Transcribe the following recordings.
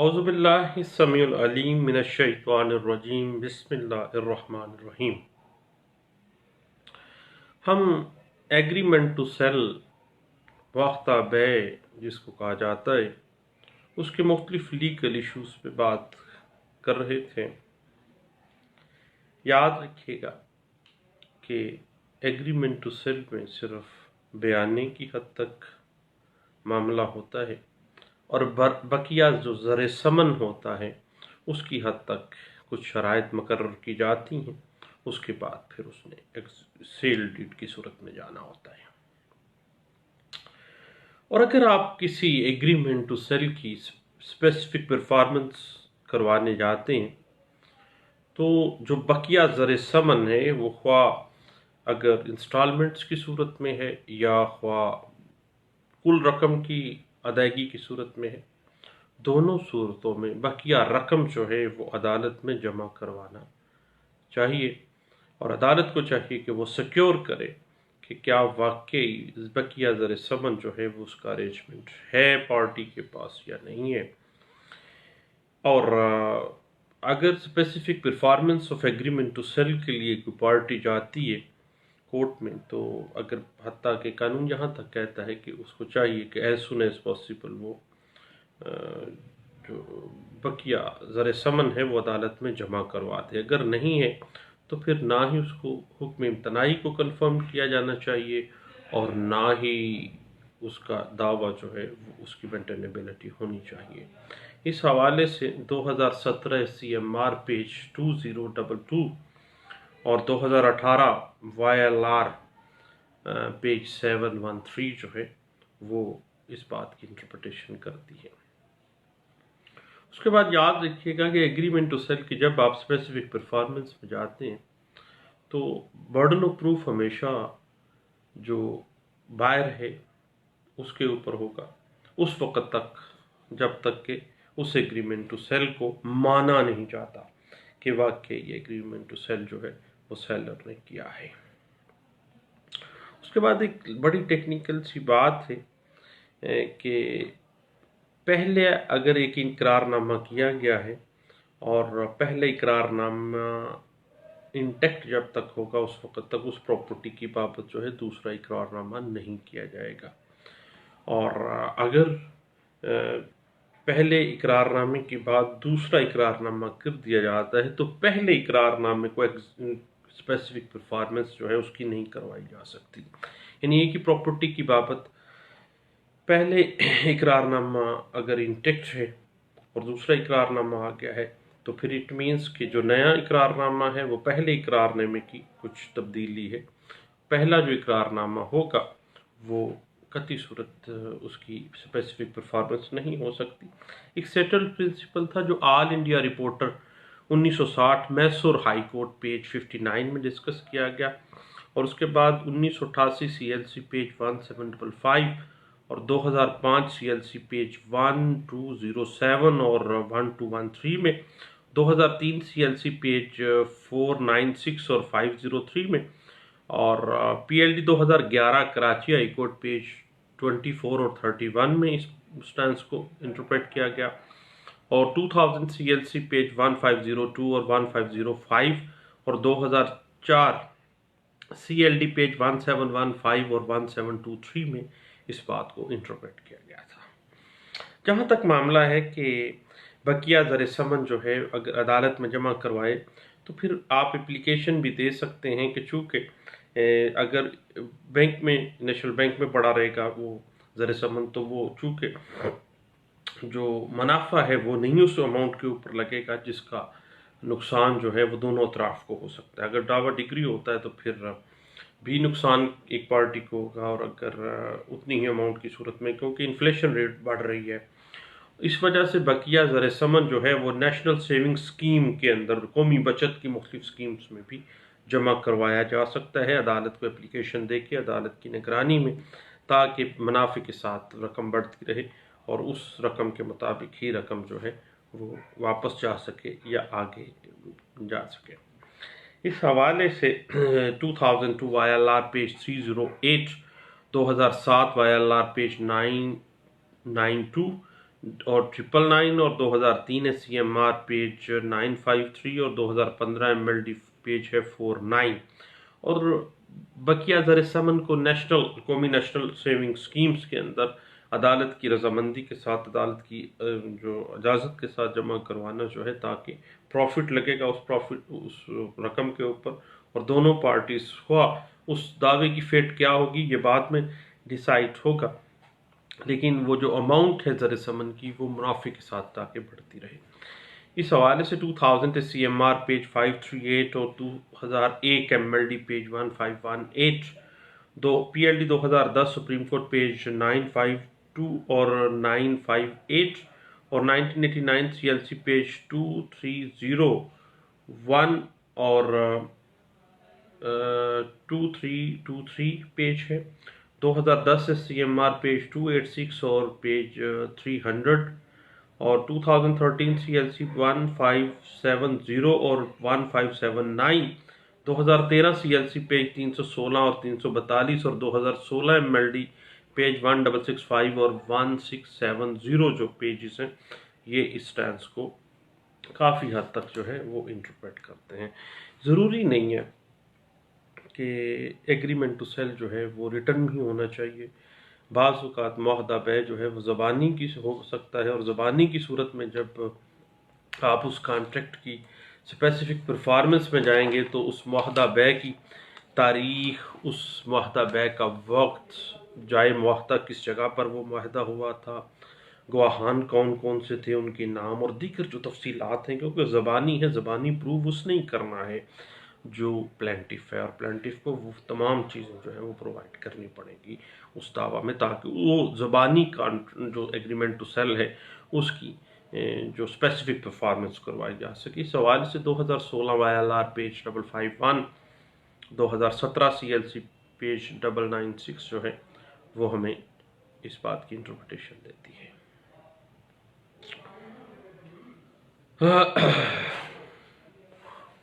اعوذ باللہ السمیع العلیم من الشیطان الرجیم بسم اللہ الرحمن الرحیم۔ ہم ایگریمنٹ ٹو سیل باختہ بیع جس کو کہا جاتا ہے اس کے مختلف لیگل ایشوز پہ بات کر رہے تھے۔ یاد رکھیے گا کہ ایگریمنٹ ٹو سیل میں صرف بیانے کی حد تک معاملہ ہوتا ہے اور بقیہ جو زر ثمن ہوتا ہے اس کی حد تک کچھ شرائط مقرر کی جاتی ہیں، اس کے بعد پھر اس نے ایک سیل ڈیڈ کی صورت میں جانا ہوتا ہے۔ اور اگر آپ کسی ایگریمنٹ ٹو سیل کی اسپیسیفک پرفارمنس کروانے جاتے ہیں تو جو بقیہ زر ثمن ہے وہ خواہ اگر انسٹالمنٹس کی صورت میں ہے یا خواہ کل رقم کی ادائیگی کی صورت میں ہے، دونوں صورتوں میں بقیہ رقم جو ہے وہ عدالت میں جمع کروانا چاہیے، اور عدالت کو چاہیے کہ وہ سیکیور کرے کہ کیا واقعی بقیہ زر ثمن جو ہے وہ اس کا ارینجمنٹ ہے پارٹی کے پاس یا نہیں ہے۔ اور اگر specific performance of agreement to sell کے لیے کوئی پارٹی جاتی ہے کورٹ میں، تو اگر حتیٰ کہ قانون یہاں تک کہتا ہے کہ اس کو چاہیے کہ ایز سون ایز پاسبل وہ جو بقیہ زر ثمن ہے وہ عدالت میں جمع کروا دے۔ اگر نہیں ہے تو پھر نہ ہی اس کو حکم امتناعی کو کنفرم کیا جانا چاہیے اور نہ ہی اس کا دعویٰ جو ہے اس کی مینٹینیبلٹی ہونی چاہیے۔ اس حوالے سے 2017 CMR پیج 2022 اور 2018 YLR پیج 713 جو ہے وہ اس بات کی انٹرپریٹیشن کرتی ہے۔ اس کے بعد یاد رکھیے گا کہ ایگریمنٹ ٹو سیل کی جب آپ اسپیسیفک پرفارمنس میں جاتے ہیں تو برڈن آف پروف ہمیشہ جو بائر ہے اس کے اوپر ہوگا اس وقت تک جب تک کہ اس ایگریمنٹ ٹو سیل کو مانا نہیں جاتا کہ واقعی یہ ایگریمنٹ ٹو سیل جو ہے وہ سیلر نے کیا ہے۔ اس کے بعد ایک بڑی ٹیکنیکل سی بات ہے کہ پہلے اگر ایک اقرار نامہ کیا گیا ہے اور پہلے اقرار نامہ انٹیکٹ جب تک ہوگا اس وقت تک اس پراپرٹی کی بابت جو ہے دوسرا اقرار نامہ نہیں کیا جائے گا، اور اگر پہلے اقرار نامے کے بعد دوسرا اقرار نامہ کر دیا جاتا ہے تو پہلے اقرار نامے کو اسپیسیفک پرفارمنس جو ہے اس کی نہیں کروائی جا سکتی۔ یعنی ایک ہی پراپرٹی کی بابت پہلے اقرار نامہ اگر انٹیکٹ ہے اور دوسرا اقرار نامہ آ گیا ہے تو پھر اٹ مینس کہ جو نیا اقرار نامہ ہے وہ پہلے اقرار نامے کی کچھ تبدیلی ہے، پہلا جو اقرار نامہ ہوگا وہ قطعی صورت اس کی اسپیسیفک پرفارمنس نہیں ہو سکتی۔ ایک سیٹلڈ پرنسپل تھا جو All India Reporter 1960 Mysore High Court page 59 میں ڈسکس کیا گیا، اور اس کے بعد 1988 CLC پیج 1755 اور 2005 CLC پیج 1207 اور 1213 میں، 2003 CLC پیج 496 اور 503 میں، اور PLD 2011 Karachi high Court page 24 اور 31 میں اس سٹینس کو انٹرپریٹ کیا گیا، اور 2000 CLC پیج 1502 اور 1505 اور 2004 CLD پیج 1715 اور 1723 میں اس بات کو انٹرپریٹ کیا گیا تھا۔ جہاں تک معاملہ ہے کہ بقیہ زر ثمن جو ہے اگر عدالت میں جمع کروائے تو پھر آپ اپلیکیشن بھی دے سکتے ہیں کہ چونکہ اگر بینک میں نیشنل بینک میں پڑا رہے گا وہ زر ثمن تو وہ چونکہ جو منافع ہے وہ نہیں اس اماؤنٹ کے اوپر لگے گا جس کا نقصان جو ہے وہ دونوں اطراف کو ہو سکتا ہے۔ اگر دعویٰ ڈگری ہوتا ہے تو پھر بھی نقصان ایک پارٹی کو ہوگا، اور اگر اتنی ہی اماؤنٹ کی صورت میں کیونکہ انفلیشن ریٹ بڑھ رہی ہے اس وجہ سے بقیہ زر ثمن جو ہے وہ نیشنل سیونگ سکیم کے اندر قومی بچت کی مختلف سکیمز میں بھی جمع کروایا جا سکتا ہے عدالت کو اپلیکیشن دے کے عدالت کی نگرانی میں، تاکہ منافع کے ساتھ رقم بڑھتی رہے اور اس رقم کے مطابق ہی رقم جو ہے وہ واپس جا سکے یا آگے جا سکے۔ اس حوالے سے 2002 YLR پیج 308، 2007 YLR پیج 992، اور 999 اور 2003 ہے CMR پیج 953 اور 2015 MLD پیج ہے 49 اور بقیہ زر ثمن کو قومی نیشنل سیونگ سکیمز کے اندر عدالت کی رضامندی کے ساتھ عدالت کی جو اجازت کے ساتھ جمع کروانا جو ہے تاکہ پروفٹ لگے گا اس رقم کے اوپر اور دونوں پارٹیز خواہ اس دعوے کی فیٹ کیا ہوگی یہ بعد میں ڈیسائیڈ ہوگا لیکن وہ جو اماؤنٹ ہے زر ثمن کی وہ منافع کے ساتھ تاکہ بڑھتی رہے. اس حوالے سے 2000 CMR پیج 538 اور 2001 MLD page 1518 PLD 2010 supreme court page 952 اور 958 اور 1989 CLC پیج 2301 اور 2323 پیج ہے. 2010 سے CMR پیج 286 اور پیج 300 اور 2013 CLC 1570 اور 1579 2013 CLC پیج 316 اور 342 اور 2016 MLD پیج 1665 اور 1670 جو پیجز ہیں یہ اس ٹینس کو کافی حد تک جو ہے وہ انٹرپریٹ کرتے ہیں. ضروری نہیں ہے کہ ایگریمنٹ ٹو سیل جو ہے وہ ریٹرن بھی ہونا چاہیے. بعض اوقات معاہدہ بے جو ہے وہ زبانی کی ہو سکتا ہے اور زبانی کی صورت میں جب آپ اس کانٹریکٹ کی اسپیسیفک پرفارمنس میں جائیں گے تو اس معاہدہ بے کی تاریخ، اس معاہدہ بے کا وقت، جائے معاہدہ کس جگہ پر وہ معاہدہ ہوا تھا، گواہان کون کون سے تھے، ان کے نام اور دیگر جو تفصیلات ہیں کیونکہ زبانی ہے، زبانی پروف اس نے ہی کرنا ہے جو پلینٹف ہے اور پلینٹف کو وہ تمام چیزیں جو ہیں وہ پرووائڈ کرنی پڑے گی اس دعویٰ میں تاکہ وہ زبانی جو ایگریمنٹ ٹو سیل ہے اس کی جو اسپیسیفک پرفارمنس کروائی جا سکے. اس حوالے سے 2016 YLR پیج 551 2017 CLC پیج 996 جو ہے وہ ہمیں اس بات کی انٹرپریٹیشن دیتی ہے.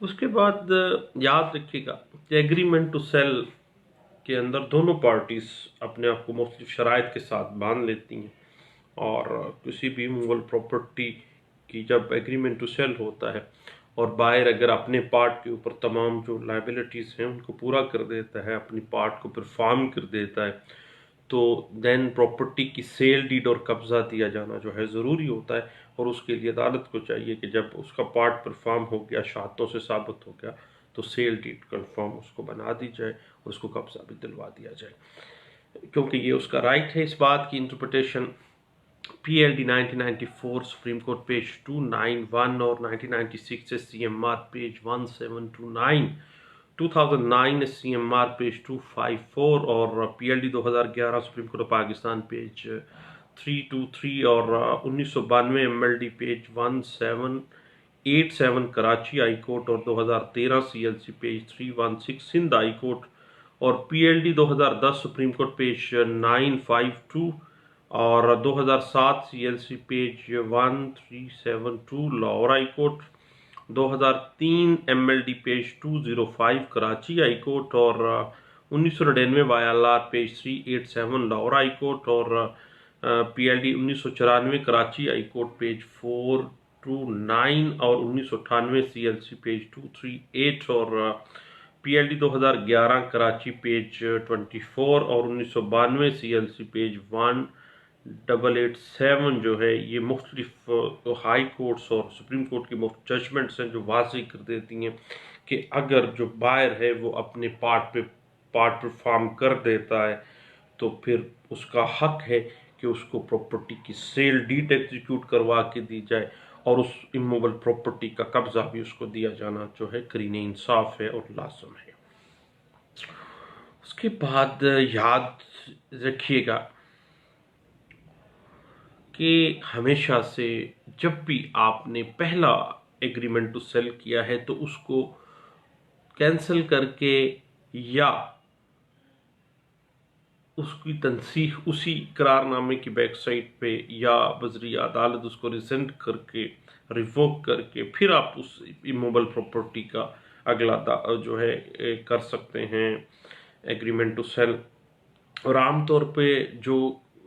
اس کے بعد یاد رکھیے گا کہ ایگریمنٹ ٹو سیل کے اندر دونوں پارٹیز اپنے آپ کو مختلف شرائط کے ساتھ باندھ لیتی ہیں اور کسی بھی موول پراپرٹی کی جب ایگریمنٹ ٹو سیل ہوتا ہے اور بائر اگر اپنے پارٹ کے اوپر تمام جو لائبلٹیز ہیں ان کو پورا کر دیتا ہے، اپنی پارٹ کو پرفارم کر دیتا ہے تو دین پراپرٹی کی سیل ڈیڈ اور قبضہ دیا جانا جو ہے ضروری ہوتا ہے اور اس کے لیے عدالت کو چاہیے کہ جب اس کا پارٹ پرفارم ہو گیا، شہادتوں سے ثابت ہو گیا تو سیل ڈیڈ کنفرم اس کو بنا دی جائے اور اس کو قبضہ بھی دلوا دیا جائے کیونکہ یہ اس کا رائٹ ہے. اس بات کی interpretation PLD 1994 supreme court page 291 اور 1996 سے CMR پیج 1729 2009 CMR پیج 254 اور PLD 2011 supreme court Pakistan page 323 اور 1992 MLD page 1787 Karachi high court اور 2013 CLC page 316 Sindh high court اور PLD 2010 سپریم کورٹ پیج 952 اور 2007 CLC page 1372 Lahore high court, 2003 MLD page 205 Karachi high court اور 1999 YLR page 387 Lahore high court اور PLD 1994 Karachi high Court page 429 اور 1998 CLC page 238 اور PLD 2011 Karachi page 24 اور 1992 CLC page 1887 جو ہے یہ مختلف ہائی کورٹس اور سپریم کورٹ کی مختلف ججمنٹس ہیں جو واضح کر دیتی ہیں کہ اگر جو بائر ہے وہ اپنے پارٹ پرفارم کر دیتا ہے تو پھر اس کا حق ہے کہ اس کو پراپرٹی کی سیل ڈیڈ ایگزیکیوٹ کروا کے دی جائے اور اس اموول پراپرٹی کا قبضہ بھی اس کو دیا جانا جو ہے قرین انصاف ہے اور لازم ہے. اس کے بعد یاد رکھیے گا کہ ہمیشہ سے جب بھی آپ نے پہلا ایگریمنٹ ٹو سیل کیا ہے تو اس کو کینسل کر کے یا اس کی تنسیخ اسی قرار نامے کی بیک سائٹ پہ یا بذریعہ عدالت اس کو ریزنٹ کر کے ریووک کر کے پھر آپ اس اموبل پراپرٹی کا اگلا جو ہے کر سکتے ہیں ایگریمنٹ ٹو سیل. اور عام طور پہ جو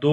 2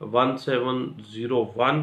1701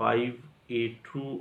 582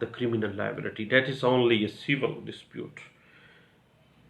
the criminal liability, that is only a civil dispute।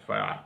FIR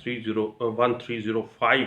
1305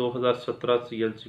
2017 CLC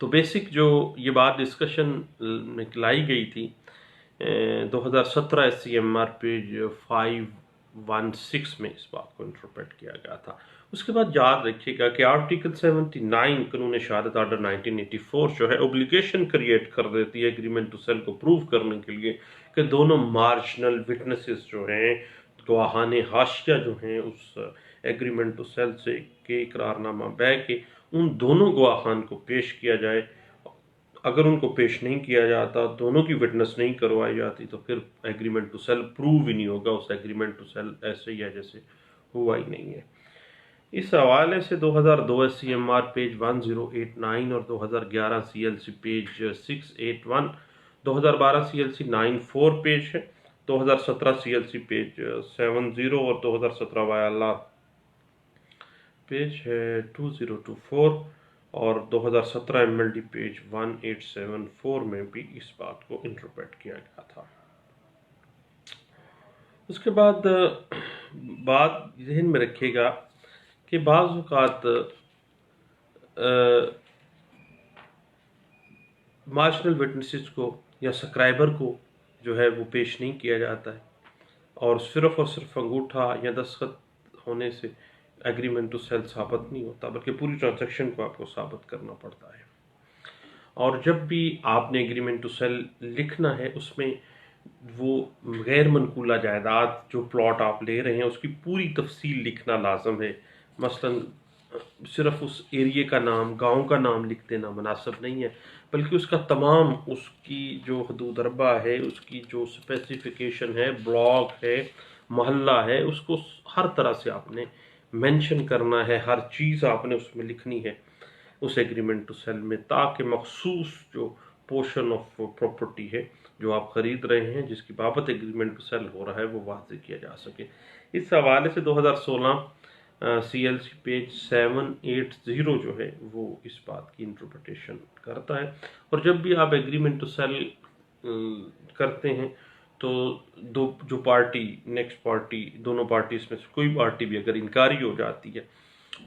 تو بیسک جو یہ بات ڈسکشن میں لائی گئی تھی 2017 SCMR پیج 516 میں اس بات کو انٹرپریٹ کیا گیا تھا۔ اس کے بعد یاد رکھیے گا کہ آرٹیکل 79 قانون شہادت آرڈر 1984 جو ہے اوبلیگیشن کریٹ کر دیتی ہے ایگریمنٹ ٹو سیل کو پروو کرنے کے لیے کہ دونوں مارجنل وٹنسز جو ہیں، گواہان حاشیہ جو ہیں اس ایگریمنٹ ٹو سیل سے کہ اقرارنامہ بے کے، ان دونوں گواہان کو پیش کیا جائے۔ اگر ان کو پیش نہیں کیا جاتا، دونوں کی وٹنس نہیں کروائی جاتی، تو پھر ایگریمنٹ ٹو سیل پروو ہی نہیں ہوگا، اس ایگریمنٹ ٹو سیل ایسے ہی ہے جیسے ہوا ہی نہیں ہے۔ اس حوالے سے 2002 SCMR پیج 1089 اور 2011 CLC پیج 681، 2012 CLC 94 پیج ہے، 2017 CLC پیج 70 اور 2017 وائلہ پیج ہے 2024 اور 2017 MLD پیج 1874 میں بھی اس بات کو انٹرپریٹ کیا گیا تھا۔ اس کے بعد بات ذہن میں رکھیے گا کہ بعض اوقات مارجنل وٹنسز کو یا سکرائبر کو جو ہے وہ پیش نہیں کیا جاتا ہے، اور صرف انگوٹھا یا دستخط ہونے سے ایگریمنٹ ٹو سیل ثابت نہیں ہوتا، بلکہ پوری ٹرانزیکشن کو آپ کو ثابت کرنا پڑتا ہے۔ اور جب بھی آپ نے ایگریمنٹ ٹو سیل لکھنا ہے، اس میں وہ غیر منقولہ جائیداد جو پلاٹ آپ لے رہے ہیں اس کی پوری تفصیل لکھنا لازم ہے۔ مثلا صرف اس ایریے کا نام، گاؤں کا نام لکھ دینا مناسب نہیں ہے، بلکہ اس کا تمام، اس کی جو حدود اربع ہے، اس کی جو اسپیسیفیکیشن ہے، بلاک ہے، محلہ ہے، اس کو ہر طرح سے آپ نے مینشن کرنا ہے، ہر چیز آپ نے اس میں لکھنی ہے اس ایگریمنٹ ٹو سیل میں، تاکہ مخصوص جو پورشن آف پراپرٹی ہے جو آپ خرید رہے ہیں، جس کی بابت ایگریمنٹ ٹو سیل ہو رہا ہے، وہ واضح کیا جا سکے۔ اس حوالے سے 2016 CLC پیج 780 جو ہے وہ اس بات کی انٹرپریٹیشن کرتا ہے۔ اور جب بھی آپ ایگریمنٹ ٹو سیل کرتے ہیں تو جو پارٹی، نیکسٹ پارٹی، دونوں پارٹیز میں سے کوئی پارٹی بھی اگر انکاری ہو جاتی ہے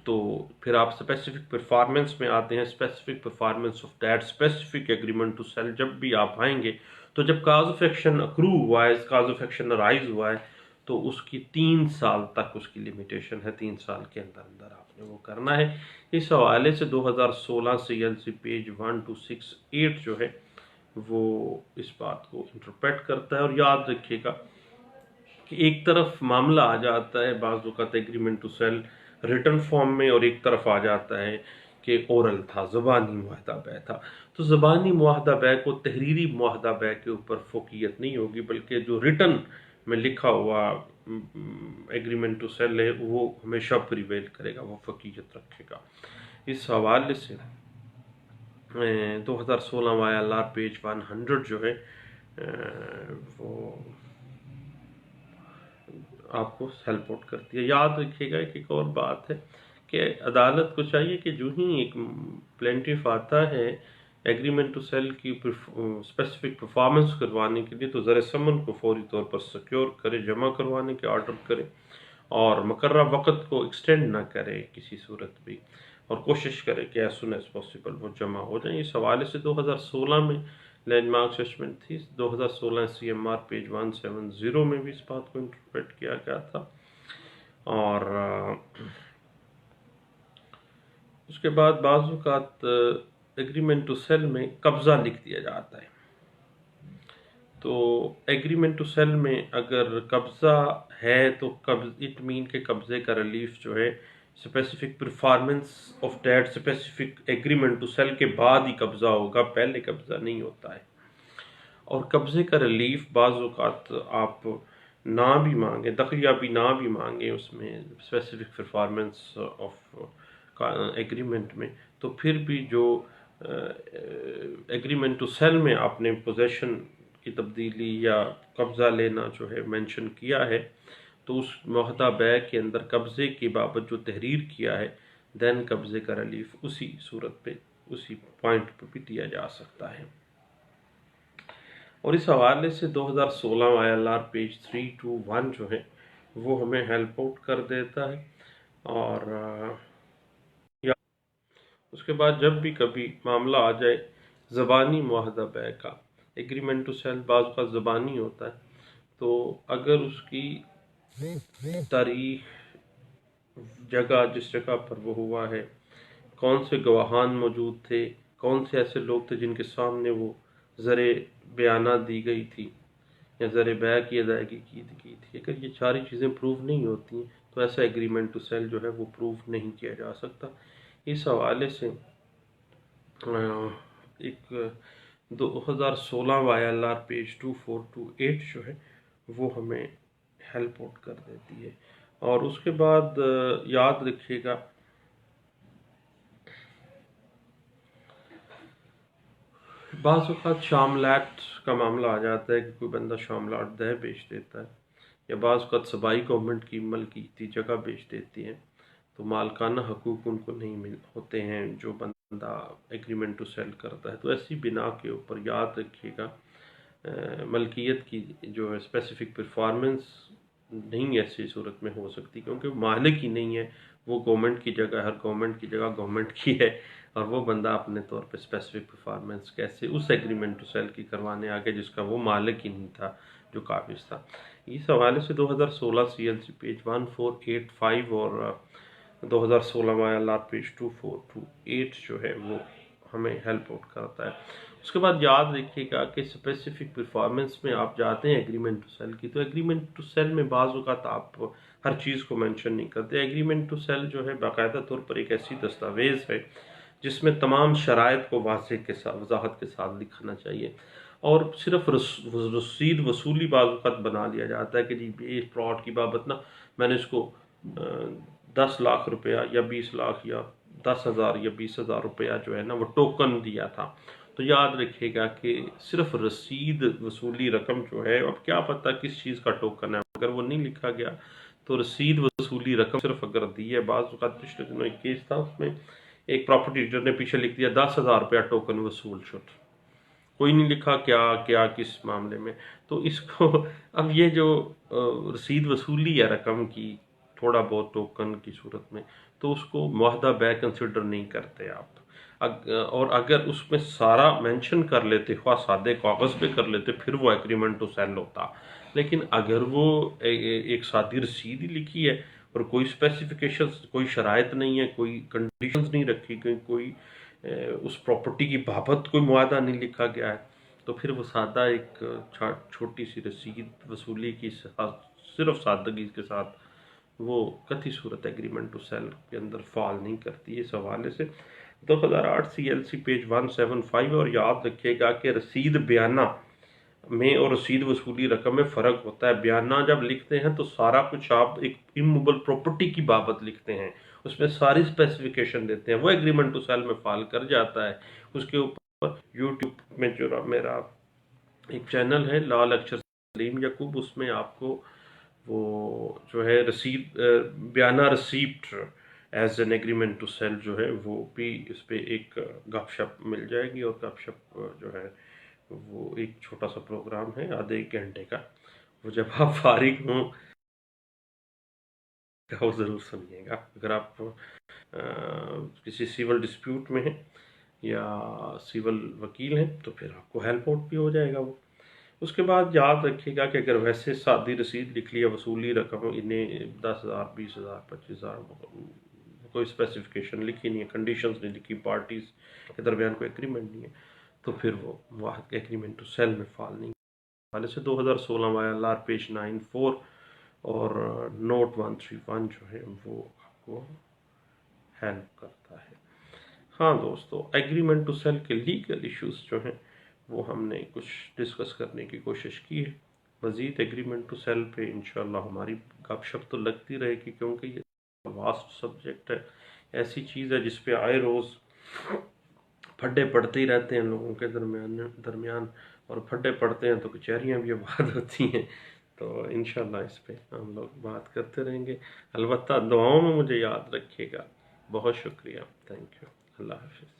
تو پھر آپ اسپیسیفک پرفارمنس میں آتے ہیں۔ Specific performance of that specific agreement to sell جب بھی آپ آئیں گے تو جب کاز آف ایکشن اکرو ہوا ہے، کاز آف ایکشن ارائز ہوا ہے، تو اس کی 3 سال تک اس کی لمیٹیشن ہے، 3 سال کے اندر آپ نے وہ کرنا ہے۔ اس حوالے سے 2016 CLC پیج 1268 جو ہے وہ اس بات کو انٹرپریٹ کرتا ہے۔ اور یاد رکھیے گا کہ ایک طرف معاملہ آ جاتا ہے بعض اوقات agreement to sell written form میں، اور ایک طرف آ جاتا ہے کہ اورل تھا، زبانی معاہدہ بے تھا۔ تو زبانی معاہدہ بے کو تحریری معاہدہ بے کے اوپر فوقیت نہیں ہوگی، بلکہ جو ریٹن میں لکھا ہوا ایگریمنٹ ٹو سیل ہے وہ ہمیشہ پریویل کرے گا، وہ فوقیت رکھے گا۔ اس حوالے سے 2016 YLR پیج 100 جو ہے وہ آپ کو ہیلپ آؤٹ کرتی ہے۔ یاد رکھیے گا کہ ایک اور بات ہے کہ عدالت کو چاہیے کہ جو ہی ایک پلینٹیف آتا ہے ایگریمنٹ ٹو سیل کی اسپیسیفک پرفارمنس کروانے کے لیے، تو زر ثمن کو فوری طور پر سیکیور کرے، جمع کروانے کے آرڈر کرے، اور مقررہ وقت کو ایکسٹینڈ نہ کرے کسی صورت بھی، اور کوشش کرے کہ ایز سون ایز پاسبل وہ جمع ہو جائیں۔ اس حوالے سے 2016 میں لینڈ مارک ججمنٹ تھی، 2016 CMR پیج 170 میں بھی اس بات کو انٹرپریٹ کیا گیا تھا۔ اور اس کے بعد بعض اوقات ایگریمنٹ ٹو سیل میں قبضہ لکھ دیا جاتا ہے۔ تو ایگریمنٹ ٹو سیل میں اگر قبضہ ہے تو اٹ مین کہ قبضے کا ریلیف جو ہے specific performance of that specific agreement to sell کے بعد ہی قبضہ ہوگا، پہلے قبضہ نہیں ہوتا ہے۔ اور قبضے کا ریلیف بعض اوقات آپ نہ بھی مانگیں، دخلیہ بھی نہ بھی مانگیں اس میں اسپیسیفک پرفارمنس آف ایگریمنٹ میں، تو پھر بھی جو ایگریمنٹ ٹو سیل میں آپ نے پوزیشن کی تبدیلی یا قبضہ لینا جو ہے مینشن کیا ہے، تو اس معاہدہ بے کے اندر قبضے کی بابت جو تحریر کیا ہے، دین قبضے کا ریلیف اسی صورت پہ، اسی پوائنٹ پہ بھی دیا جا سکتا ہے۔ اور اس حوالے سے 2016 YLR پیج 321 جو ہے وہ ہمیں ہیلپ آؤٹ کر دیتا ہے۔ اس کے بعد جب بھی کبھی معاملہ آ جائے زبانی معاہدہ بے کا، ایگریمنٹ ٹو سیل بعض کا زبانی ہوتا ہے، تو اگر اس کی تاریخ، جگہ جس جگہ پر وہ ہوا ہے، کون سے گواہان موجود تھے، کون سے ایسے لوگ تھے جن کے سامنے وہ زر بیانہ دی گئی تھی یا زر بیع کی ادائیگی کی تھی، اگر یہ ساری چیزیں پروو نہیں ہوتی ہیں تو ایسا ایگریمنٹ ٹو سیل جو ہے وہ پروو نہیں کیا جا سکتا۔ اس حوالے سے ایک 2016 YLR پیج 2428 جو ہے وہ ہمیں ہیلپ آؤٹ کر دیتی ہے۔ اور اس کے بعد یاد رکھیے گا بعض اوقات شاملات کا معاملہ آ جاتا ہے کہ کوئی بندہ شاملات دہ بیچ دیتا ہے، یا بعض اوقات صوبائی گورنمنٹ کی ملکیتی جگہ بیچ دیتی ہے، تو مالکانہ حقوق ان کو نہیں ہوتے ہیں جو بندہ ایگریمنٹ ٹو سیل کرتا ہے، تو ایسی بنا کے اوپر یاد رکھیے گا ملکیت کی جو ہے اسپیسیفک پرفارمنس نہیں ایسی صورت میں ہو سکتی، کیونکہ مالک ہی نہیں ہے، وہ گورنمنٹ کی جگہ، ہر گورنمنٹ کی جگہ گورنمنٹ کی ہے، اور وہ بندہ اپنے طور پہ اسپیسیفک پرفارمنس کیسے اس ایگریمنٹ ٹو سیل کی کروانے آگے جس کا وہ مالک ہی نہیں تھا، جو قابض تھا۔ اس حوالے سے 2016 CLC پیج 1485 اور 2016 YLR پیج 2428 جو ہے وہ ہمیں ہیلپ آؤٹ کرتا ہے۔ اس کے بعد یاد رکھیے گا کہ اسپیسیفک پرفارمنس میں آپ جاتے ہیں ایگریمنٹ ٹو سیل کی، تو ایگریمنٹ ٹو سیل میں بعض اوقات آپ ہر چیز کو مینشن نہیں کرتے۔ ایگریمنٹ ٹو سیل جو ہے باقاعدہ طور پر ایک ایسی دستاویز ہے جس میں تمام شرائط کو واضح کے ساتھ، وضاحت کے ساتھ لکھنا چاہیے، اور صرف رسید وصولی بعض اوقات بنا لیا جاتا ہے کہ جی اس پلاٹ کی بابت نا میں نے اس کو 10 لاکھ روپیہ یا 20 لاکھ یا 10,000 یا 20,000 روپیہ جو ہے نا وہ ٹوکن دیا تھا۔ تو یاد رکھیے گا کہ صرف رسید وصولی رقم جو ہے، اب کیا پتہ کس چیز کا ٹوکن ہے، اگر وہ نہیں لکھا گیا تو رسید وصولی رقم صرف اگر دی ہے، بعض اوقات پچھلے دنوں ایک کیس تھا، اس میں ایک پراپرٹی ڈیلر نے پیچھے لکھ دیا 10,000 روپیہ ٹوکن وصول شد، کوئی نہیں لکھا کیا کس معاملے میں، تو اس کو اب یہ جو رسید وصولی ہے رقم کی تھوڑا بہت ٹوکن کی صورت میں، تو اس کو معاہدہ بے کنسیڈر نہیں کرتے آپ، اور اگر اس میں سارا مینشن کر لیتے، خواہ سادے کاغذ پہ کر لیتے، پھر وہ ایگریمنٹ ٹو سیل ہوتا، لیکن اگر وہ ایک سادی رسید ہی لکھی ہے اور کوئی اسپیسیفکیشنز، کوئی شرائط نہیں ہے، کوئی کنڈیشنز نہیں رکھی گئی، کوئی اس پراپرٹی کی بابت کوئی معاہدہ نہیں لکھا گیا ہے، تو پھر وہ سادہ ایک چھوٹی سی رسید وصولی کی صرف سادگی کے ساتھ وہ کتی صورت ایگریمنٹ ٹو سیل کے اندر فال نہیں کرتی۔ اس حوالے سے 2008 CLC پیج 175، اور یاد رکھیے گا کہ رسید بیانہ میں اور رسید وصولی رقم میں فرق ہوتا ہے۔ بیانہ جب لکھتے ہیں تو سارا کچھ آپ ایک اموویبل پراپرٹی کی بابت لکھتے ہیں، اس میں ساری اسپیسیفیکیشن دیتے ہیں، وہ ایگریمنٹ ٹو سیل میں فال کر جاتا ہے۔ اس کے اوپر یوٹیوب میں جو میرا ایک چینل ہے لا لیکچر سلیم یعقوب، اس میں آپ کو وہ جو ہے رسید بیانہ receipt as an agreement to sell جو ہے وہ بھی اس پہ ایک گپ شپ مل جائے گی، اور گپ شپ جو ہے وہ ایک چھوٹا سا پروگرام ہے آدھے ایک گھنٹے کا، وہ جب آپ فارغ ہوں وہ ضرور سنیے گا۔ اگر آپ کسی سیول ڈسپیوٹ میں ہیں یا سیول وکیل ہیں تو پھر آپ کو ہیلپ آؤٹ بھی ہو جائے گا وہ۔ اس کے بعد یاد رکھیے گا کہ اگر ویسے سادی رسید لکھ لیا، وصولی رقم انہیں 10,000 20,000 25,000 کوئی اسپیسیفکیشن لکھی نہیں ہے، کنڈیشنز نہیں لکھی، پارٹیز کے درمیان کوئی ایگریمنٹ نہیں ہے، تو پھر وہ واحد ایگریمنٹ ٹو سیل میں فال نہیں حوالے سے 2016 YLR پیج 94 اور نوٹ 131 جو ہے وہ آپ کو ہیلپ کرتا ہے۔ ہاں دوستو، ایگریمنٹ ٹو سیل کے لیگل ایشوز جو ہیں وہ ہم نے کچھ ڈسکس کرنے کی کوشش کی ہے۔ مزید ایگریمنٹ ٹو سیل پہ انشاءاللہ ہماری گپ شپ تو لگتی رہے گی، کیونکہ یہ واسٹ سبجیکٹ ہے، ایسی چیز ہے جس پہ آئے روز پھڈے پڑتے ہی رہتے ہیں لوگوں کے درمیان، اور پھڈے پڑتے ہیں تو کچہریاں بھی آباد ہوتی ہیں، تو انشاءاللہ اس پہ ہم لوگ بات کرتے رہیں گے۔ البتہ دعاؤں میں مجھے یاد رکھیے گا۔ بہت شکریہ، تھینک یو، اللہ حافظ۔